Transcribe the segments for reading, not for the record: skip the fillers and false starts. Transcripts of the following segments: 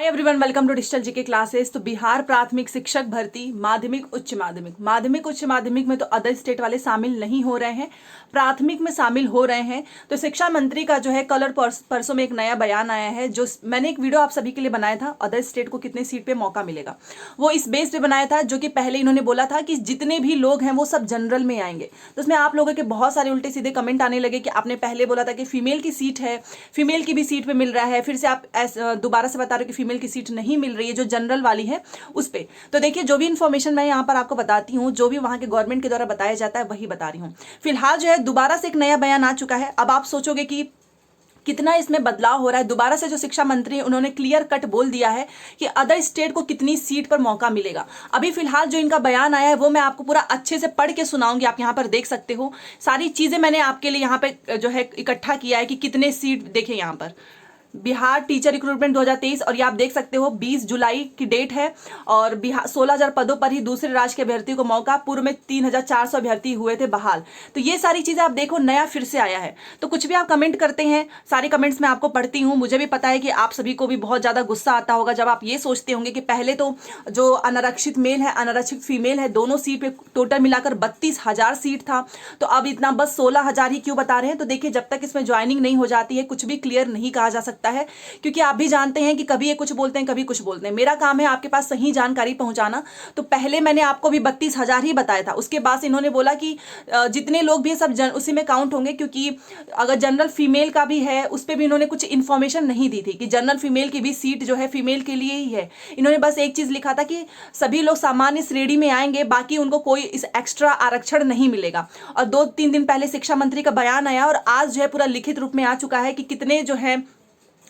Hi everyone, welcome to digital GK classes. तो बिहार प्राथमिक शिक्षक भर्ती माध्यमिक उच्च माध्यमिक में तो अदर स्टेट वाले शामिल नहीं हो रहे हैं, प्राथमिक में शामिल हो रहे हैं। तो शिक्षा मंत्री का जो है कल और परसों में एक नया बयान आया है, जो मैंने एक वीडियो आप सभी के लिए बनाया था, अदर स्टेट को कितने सीट पे मौका मिलेगा, वो इस बेस पे बनाया था। जो कि पहले इन्होंने बोला था कि जितने भी लोग हैं वो सब जनरल में आएंगे। तो उसमें आप लोगों के बहुत सारे उल्टे सीधे कमेंट आने लगे कि आपने पहले बोला था कि फीमेल की सीट है, फीमेल की भी सीट पे मिल रहा है, फिर से आप दोबारा से बता रहे हो कि फीमेल की सीट नहीं मिल रही है जो जनरल वाली है उस पे। तो देखिए, जो भी इंफॉर्मेशन मैं यहाँ पर आपको बताती हूँ, जो भी वहां के गवर्नमेंट के द्वारा बताया जाता है वही बता रही हूँ। फिलहाल जो है दोबारा से एक नया बयान आ चुका है। अब आप सोचोगे कि कितना इसमें बदलाव हो रहा है। दोबारा से जो शिक्षा मंत्री उन्होंने क्लियर कट बोल दिया है कि अदर स्टेट को कितनी सीट पर मौका मिलेगा। अभी फिलहाल जो इनका बयान आया है वो मैं आपको पूरा अच्छे से पढ़ के सुनाऊंगी। आप यहाँ पर देख सकते हो, सारी चीजें मैंने आपके लिए यहाँ पे जो है इकट्ठा किया है कि कितने सीट। देखिए यहाँ पर बिहार टीचर रिक्रूटमेंट 2023, और ये आप देख सकते हो 20 जुलाई की डेट है। और बिहार 16,000 पदों पर ही दूसरे राज्य के अभ्यर्थियों को मौका। पूर्व में 3,400 अभ्यर्थी हुए थे बहाल। तो ये सारी चीजें आप देखो, नया फिर से आया है। तो कुछ भी आप कमेंट करते हैं, सारे कमेंट्स मैं आपको पढ़ती हूँ। मुझे भी पता है कि आप सभी को भी बहुत ज्यादा गुस्सा आता होगा जब आप ये सोचते होंगे कि पहले तो जो अनारक्षित मेल है, अनारक्षित फीमेल है, दोनों सीट पे टोटल मिलाकर 32,000 सीट था, तो अब इतना बस 16,000 ही क्यों बता रहे हैं। तो देखिए, जब तक इसमें ज्वाइनिंग नहीं हो जाती है कुछ भी क्लियर नहीं कहा जा सकता है, क्योंकि आप भी जानते हैं कि कभी ये कुछ बोलते हैं, कभी कुछ बोलते हैं। मेरा काम है आपके पास सही जानकारी पहुंचाना। तो पहले मैंने आपको भी 32,000 ही बताया था, उसके बाद इन्होंने बोला कि जितने लोग भी सब उसी में काउंट होंगे, क्योंकि अगर जनरल फीमेल का भी है उस पर भी इन्होंने कुछ इन्फॉर्मेशन नहीं दी थी कि जनरल फीमेल की भी सीट जो है फीमेल के लिए ही है। इन्होंने बस एक चीज लिखा था कि सभी लोग सामान्य श्रेणी में आएंगे, बाकी उनको कोई इस एक्स्ट्रा आरक्षण नहीं मिलेगा। और 2-3 दिन पहले शिक्षा मंत्री का बयान आया और आज जो है पूरा लिखित रूप में आ चुका है कि कितने जो है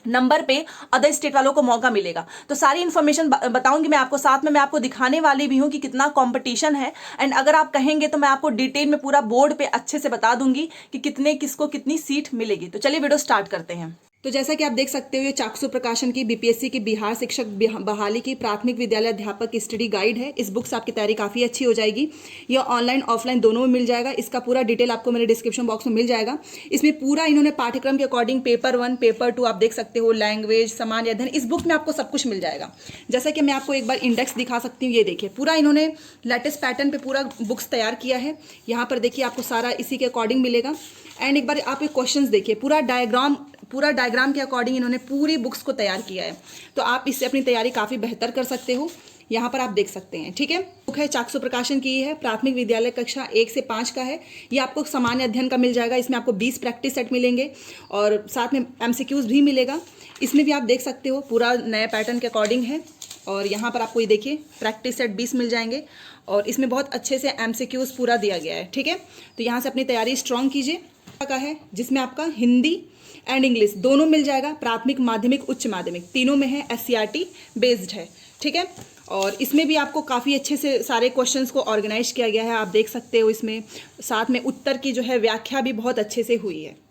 नंबर पे अदर स्टेट वालों को मौका मिलेगा। तो सारी इन्फॉर्मेशन बताऊंगी मैं आपको, साथ में मैं आपको दिखाने वाली भी हूं कि कितना कंपटीशन है। एंड अगर आप कहेंगे तो मैं आपको डिटेल में पूरा बोर्ड पे अच्छे से बता दूंगी कि कितने किसको कितनी सीट मिलेगी। तो चलिए वीडियो स्टार्ट करते हैं। तो जैसा कि आप देख सकते हो, ये चाक्षु प्रकाशन की बीपीएससी की बिहार शिक्षक बहाली की प्राथमिक विद्यालय अध्यापक की स्टडी गाइड है। इस बुक से आपकी तैयारी काफ़ी अच्छी हो जाएगी। यह ऑनलाइन ऑफलाइन दोनों में मिल जाएगा। इसका पूरा डिटेल आपको मेरे डिस्क्रिप्शन बॉक्स में मिल जाएगा। इसमें पूरा इन्होंने पाठ्यक्रम के अकॉर्डिंग पेपर 1 पेपर 2 आप देख सकते हो, लैंग्वेज, सामान्य अध्ययन, इस बुक में आपको सब कुछ मिल जाएगा। जैसा कि मैं आपको एक बार इंडेक्स दिखा सकती हूँ, ये देखिए पूरा इन्होंने लेटेस्ट पैटर्न पे पूरा बुक्स तैयार किया है। यहाँ पर देखिए आपको सारा इसी के अकॉर्डिंग मिलेगा। एंड एक बार आप एक क्वेश्चंस देखिए, पूरा डायग्राम के अकॉर्डिंग इन्होंने पूरी बुक्स को तैयार किया है। तो आप इससे अपनी तैयारी काफ़ी बेहतर कर सकते हो। यहाँ पर आप देख सकते हैं, ठीक है। बुक है चाक्षु प्रकाशन की है, प्राथमिक विद्यालय कक्षा 1 से 5 का है। ये आपको सामान्य अध्ययन का मिल जाएगा। इसमें आपको 20 प्रैक्टिस सेट मिलेंगे और साथ में एमसीक्यूज भी मिलेगा। इसमें भी आप देख सकते हो पूरा नया पैटर्न के अकॉर्डिंग है। और यहाँ पर आपको ये देखिए प्रैक्टिस सेट 20 मिल जाएंगे और इसमें बहुत अच्छे से एमसीक्यूज पूरा दिया गया है, ठीक है। तो यहाँ से अपनी तैयारी स्ट्रॉन्ग कीजिए। का है जिसमें आपका हिंदी एंड इंग्लिश दोनों मिल जाएगा। प्राथमिक माध्यमिक उच्च माध्यमिक तीनों में है, एससीईआरटी बेस्ड है, ठीक है। और इसमें भी आपको काफ़ी अच्छे से सारे क्वेश्चंस को ऑर्गेनाइज किया गया है, आप देख सकते हो। इसमें साथ में उत्तर की जो है व्याख्या भी बहुत अच्छे से हुई है।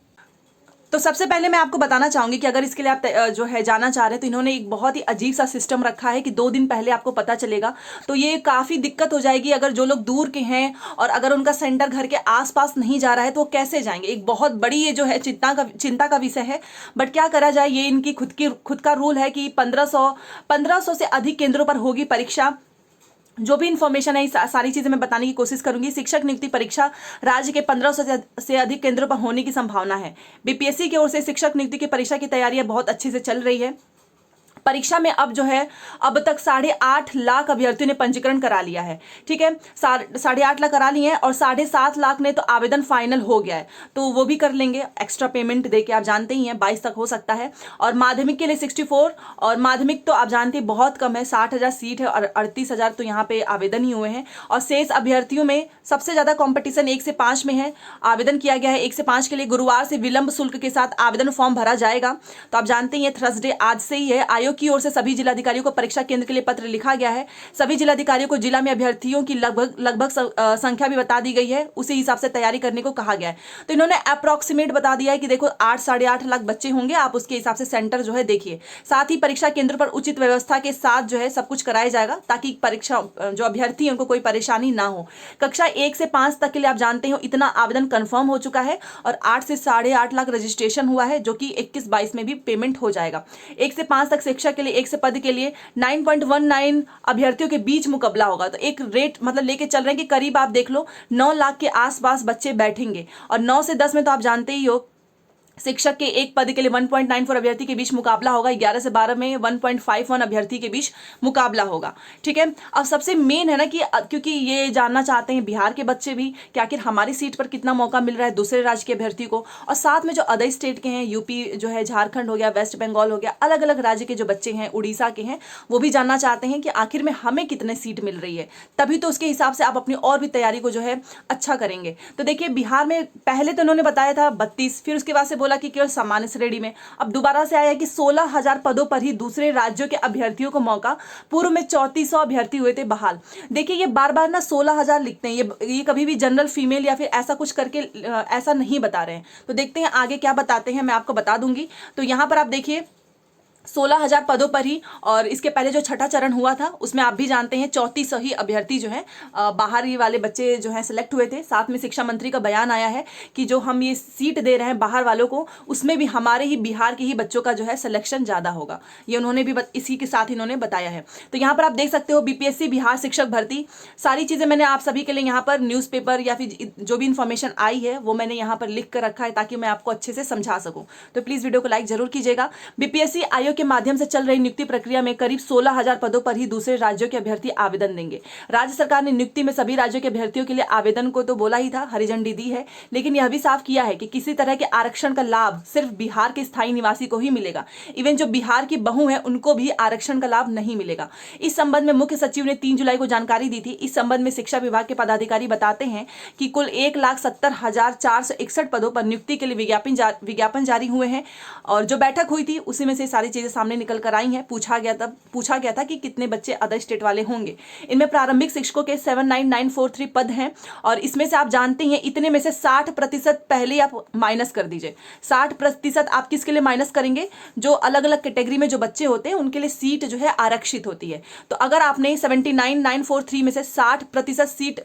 तो सबसे पहले मैं आपको बताना चाहूंगी कि अगर इसके लिए आप जो है जाना चाह रहे हैं तो इन्होंने एक बहुत ही अजीब सा सिस्टम रखा है कि 2 दिन पहले आपको पता चलेगा। तो ये काफ़ी दिक्कत हो जाएगी अगर जो लोग दूर के हैं और अगर उनका सेंटर घर के आसपास नहीं जा रहा है तो वो कैसे जाएंगे। एक बहुत बड़ी ये जो है चिंता का विषय है। बट क्या करा जाए, ये इनकी खुद का रूल है कि 1500 से अधिक केंद्रों पर होगी परीक्षा। जो भी इंफॉर्मेशन है सारी चीजें मैं बताने की कोशिश करूंगी। शिक्षक नियुक्ति परीक्षा राज्य के 1500 से अधिक केंद्रों पर होने की संभावना है। बीपीएससी की ओर से शिक्षक नियुक्ति की परीक्षा की तैयारियां बहुत अच्छे से चल रही है। परीक्षा में अब जो है अब तक 8.5 लाख अभ्यर्थियों ने पंजीकरण करा लिया है, ठीक है। 8.5 लाख करा लिए हैं और 7.5 लाख ने तो आवेदन फाइनल हो गया है, तो वो भी कर लेंगे एक्स्ट्रा पेमेंट देके। आप जानते ही हैं 22 तक हो सकता है। और माध्यमिक के लिए 64, और माध्यमिक तो आप जानते हैं बहुत कम है, 60,000 सीट है और 38,000 तो यहाँ पे आवेदन ही हुए हैं। और शेष अभ्यर्थियों में सबसे ज्यादा कॉम्पिटिशन 1 से 5 में है। आवेदन किया गया है 1 से 5 के लिए। गुरुवार से विलंब शुल्क के साथ आवेदन फॉर्म भरा जाएगा। तो आप जानते हैं थर्सडे आज से ही है। आयोग की ओर से सभी जिलाधिकारियों को परीक्षा केंद्र के लिए पत्र लिखा गया है। सभी जिलाधिकारियों को जिला में अभ्यर्थियों की लगभग संख्या भी बता दी गई है, उसी हिसाब से तैयारी करने को कहा गया है। तो इन्होंने अप्रोक्सीमेट बता दिया है कि देखो 8-8.5 लाख बच्चे होंगे, आप उसके हिसाब से सेंटर जो है देखिए। साथ ही परीक्षा केंद्र पर उचित व्यवस्था के साथ जो है सब कुछ कराया जाएगा ताकि परीक्षा जो अभ्यर्थी है उनको कोई परेशानी ना हो। कक्षा 1 से 5 तक के लिए आप जानते हो इतना आवेदन कंफर्म हो चुका है और 8 से 8.5 लाख रजिस्ट्रेशन हुआ है, जो कि 21-22 में भी पेमेंट हो जाएगा। 1 से 5 तक शिक्षक के लिए एक से पद के लिए 9.19 अभ्यर्थियों के बीच मुकाबला होगा। तो एक रेट मतलब लेके चल रहे हैं कि करीब आप देख लो 9 लाख के आसपास बच्चे बैठेंगे, और 9 से 10 में तो आप जानते ही हो शिक्षक के एक पद के लिए 1.94 अभ्यर्थी के बीच मुकाबला होगा। 11 से 12 में 1.51 अभ्यर्थी के बीच मुकाबला होगा। ठीक है, अब सबसे मेन है ना कि क्योंकि ये जानना चाहते हैं बिहार के बच्चे भी कि आखिर हमारी सीट पर कितना मौका मिल रहा है दूसरे राज्य के अभ्यर्थी को, और साथ में जो अदर स्टेट के हैं, यूपी जो है, झारखंड हो गया, वेस्ट बंगाल हो गया, अलग अलग राज्य के जो बच्चे हैं, उड़ीसा के हैं, वो भी जानना चाहते हैं कि आखिर में हमें कितने सीट मिल रही है। तभी तो उसके हिसाब से आप अपनी और भी तैयारी को जो है अच्छा करेंगे। तो देखिए बिहार में पहले तो उन्होंने बताया था 32, फिर उसके बाद से बोला कि केवल सामान्य श्रेणी में, अब दोबारा से आया कि 16,000 पदों पर ही दूसरे राज्यों के अभ्यर्थियों को मौका। पूर्व में 3400 अभ्यर्थी हुए थे बहाल। देखिए ये बार बार ना 16,000 लिखते हैं, ये कभी भी जनरल फीमेल या फिर ऐसा कुछ करके ऐसा नहीं बता रहे हैं। तो देखते हैं आगे क्या बताते हैं, मैं आपको बता दूंगी। तो यहां पर आप देखिए 16,000 पदों पर ही, और इसके पहले जो छठा चरण हुआ था उसमें आप भी जानते हैं 3400 ही अभ्यर्थी जो हैं बाहरी वाले बच्चे जो हैं सिलेक्ट हुए थे। साथ में शिक्षा मंत्री का बयान आया है कि जो हम ये सीट दे रहे हैं बाहर वालों को, उसमें भी हमारे ही बिहार के ही बच्चों का जो है सिलेक्शन ज़्यादा होगा। ये उन्होंने भी इसी के साथ इन्होंने बताया है। तो यहाँ पर आप देख सकते हो बीपीएससी बिहार शिक्षक भर्ती, सारी चीज़ें मैंने आप सभी के लिए यहाँ पर न्यूज़पेपर या फिर जो भी इन्फॉर्मेशन आई है वो मैंने यहाँ पर लिख कर रखा है ताकि मैं आपको अच्छे से समझा सकूँ। तो प्लीज़ वीडियो को लाइक जरूर कीजिएगा। बीपीएससी आयोग के माध्यम से चल रही नियुक्ति प्रक्रिया में करीब 16,000 पदों पर ही दूसरे राज्यों के अभ्यर्थी आवेदन देंगे। राज्य सरकार ने नियुक्ति में सभी राज्यों के अभ्यर्थियों के लिए आवेदन को तो बोला ही था, हरी झंडी दी है, लेकिन यह भी साफ किया है कि किसी तरह के आरक्षण का लाभ सिर्फ बिहार के स्थायी निवासी को ही मिलेगा। इवन जो बिहार की बहू है उनको भी आरक्षण का लाभ नहीं मिलेगा। इस संबंध में मुख्य सचिव ने 3 जुलाई को जानकारी दी थी। इस संबंध में शिक्षा विभाग के पदाधिकारी बताते हैं कि कुल 1,70,461 पदों पर नियुक्ति के लिए विज्ञापन जारी हुए हैं, और जो बैठक हुई थी उसी में से सारी चीजें सामने निकल कर आई हैं। पूछा गया था कि कितने बच्चे अदर स्टेट वाले होंगे। इनमें प्रारंभिक शिक्षकों के 79943 पद हैं, और इसमें से आप जानते हैं इतने में से 60% पहले आप माइनस कर दीजिए। 60% आप किसके लिए माइनस करेंगे? जो अलग अलग कैटेगरी में जो बच्चे होते हैं उनके लिए सीट जो है आरक्षित होती है। तो अगर आपने 79,943 में से 60% सीट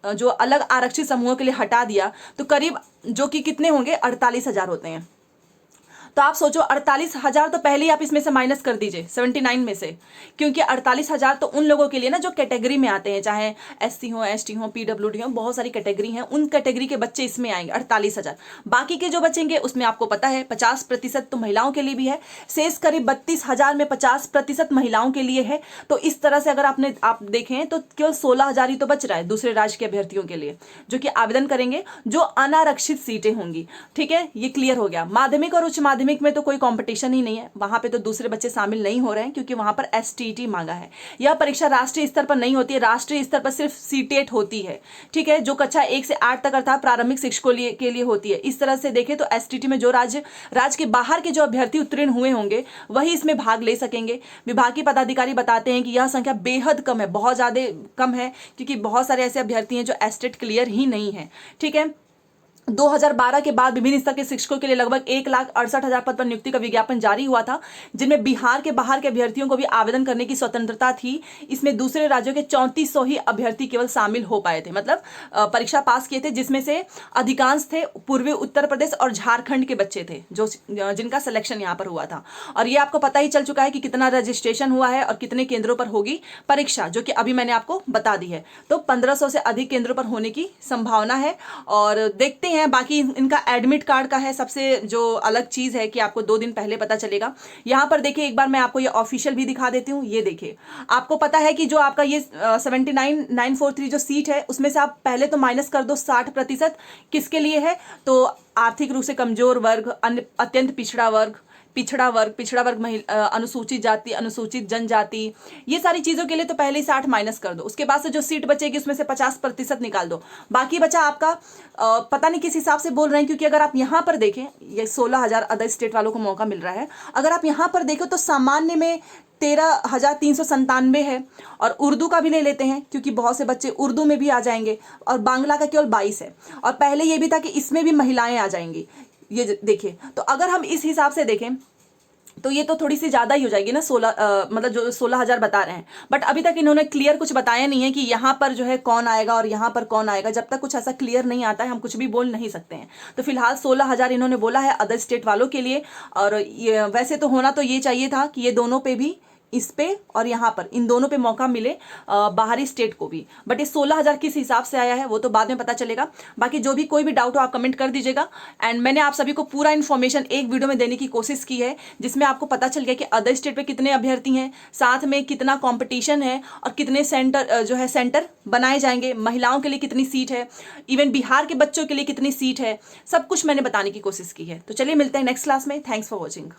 जो अलग आरक्षित समूहों के लिए हटा दिया तो करीब जो कि कितने होंगे 48,000 होते हैं। तो आप सोचो 48,000 तो पहले ही आप इसमें से माइनस कर दीजिए 79 में से, क्योंकि 48,000 तो उन लोगों के लिए ना जो कैटेगरी में आते हैं, चाहे एससी हो, एसटी हो, पीडब्ल्यूडी हो, बहुत सारी कैटेगरी हैं, उन कैटेगरी के बच्चे इसमें आएंगे 48,000। बाकी के जो बचेंगे उसमें आपको पता है 50% तो महिलाओं के लिए भी है, शेष करीब 32,000 में 50% महिलाओं के लिए है। तो इस तरह से अगर आप देखें तो केवल 16,000 ही तो बच रहा है दूसरे राज्य के अभ्यर्थियों के लिए जो कि आवेदन करेंगे, जो अनारक्षित सीटें होंगी। ठीक है, ये क्लियर हो गया। माध्यमिक और उच्च माध्यमिक में तो कोई कंपटीशन ही नहीं है, वहां पे तो दूसरे बच्चे शामिल नहीं हो रहे हैं क्योंकि वहां पर एसटीटी मांगा है। यह परीक्षा राष्ट्रीय स्तर पर नहीं होती है, राष्ट्रीय स्तर पर सिर्फ सीटेट होती है। ठीक है, जो कक्षा 1 से 8 तक अर्थात प्रारंभिक शिक्षकों के लिए होती है। इस तरह से देखें तो एसटीटी में जो राज्य के बाहर के जो अभ्यर्थी उत्तीर्ण हुए होंगे वही इसमें भाग ले सकेंगे। विभाग के पदाधिकारी बताते हैं कि यह संख्या बेहद कम है, बहुत ज्यादा कम है, क्योंकि बहुत सारे ऐसे अभ्यर्थी हैं जो एस्टेट क्लियर ही नहीं है। ठीक है, 2012 के बाद विभिन्न स्तर के शिक्षकों के लिए लगभग 1,68,000 पद पर नियुक्ति का विज्ञापन जारी हुआ था, जिनमें बिहार के बाहर के अभ्यर्थियों को भी आवेदन करने की स्वतंत्रता थी। इसमें दूसरे राज्यों के 3400 ही अभ्यर्थी केवल शामिल हो पाए थे, मतलब परीक्षा पास किए थे, जिसमें से अधिकांश थे पूर्वी उत्तर प्रदेश और झारखंड के बच्चे थे जो जिनका सिलेक्शन यहाँ पर हुआ था। और ये आपको पता ही चल चुका है कि कितना रजिस्ट्रेशन हुआ है और कितने केंद्रों पर होगी परीक्षा, जो कि अभी मैंने आपको बता दी है। तो 1500 से अधिक केंद्रों पर होने की संभावना है। और देखते हैं बाकी इनका एडमिट कार्ड का है सबसे जो अलग चीज है कि आपको 2 दिन पहले पता चलेगा। यहां पर देखिए एक बार मैं आपको ये ऑफिशियल भी दिखा देती हूँ। ये देखिए, आपको पता है कि जो आपका ये 79,943 जो सीट है उसमें से आप पहले तो माइनस कर दो 60%। किसके लिए है? तो आर्थिक रूप से कमजोर वर्ग, अत्यंत पिछड़ा वर्ग, अनुसूचित जाति, अनुसूचित जनजाति, ये सारी चीजों के लिए तो पहले ही 60 माइनस कर दो। उसके बाद से जो सीट बचेगी उसमें से 50% निकाल दो। बाकी बचा आपका पता नहीं किस हिसाब से बोल रहे हैं, क्योंकि अगर आप यहां पर देखें ये 16,000 अदर स्टेट वालों को मौका मिल रहा है। अगर आप यहां पर देखो तो सामान्य में 13,397 है, और उर्दू का भी ले लेते हैं क्योंकि बहुत से बच्चे उर्दू में भी आ जाएंगे, और बांग्ला का केवल 22 है। और पहले ये भी था कि इसमें भी महिलाएं आ जाएंगी। ये देखिए, तो अगर हम इस हिसाब से देखें तो ये तो थोड़ी सी ज़्यादा ही हो जाएगी ना, 16 मतलब जो 16,000 बता रहे हैं। बट अभी तक इन्होंने क्लियर कुछ बताया नहीं है कि यहाँ पर जो है कौन आएगा और यहाँ पर कौन आएगा। जब तक कुछ ऐसा क्लियर नहीं आता है हम कुछ भी बोल नहीं सकते हैं। तो फिलहाल 16,000 इन्होंने बोला है अदर स्टेट वालों के लिए। और वैसे तो होना तो ये चाहिए था कि ये दोनों पे भी, इस पे और यहाँ पर, इन दोनों पे मौका मिले बाहरी स्टेट को भी। बट ये 16,000 किस हिसाब से आया है वो तो बाद में पता चलेगा। बाकी जो भी कोई भी डाउट हो आप कमेंट कर दीजिएगा। एंड मैंने आप सभी को पूरा इन्फॉर्मेशन एक वीडियो में देने की कोशिश की है, जिसमें आपको पता चल गया कि अदर स्टेट पे कितने अभ्यर्थी हैं, साथ में कितना कॉम्पिटिशन है और कितने सेंटर जो है सेंटर बनाए जाएंगे, महिलाओं के लिए कितनी सीट है, इवन बिहार के बच्चों के लिए कितनी सीट है, सब कुछ मैंने बताने की कोशिश की है। तो चलिए मिलते हैं नेक्स्ट क्लास में। Thanks for watching.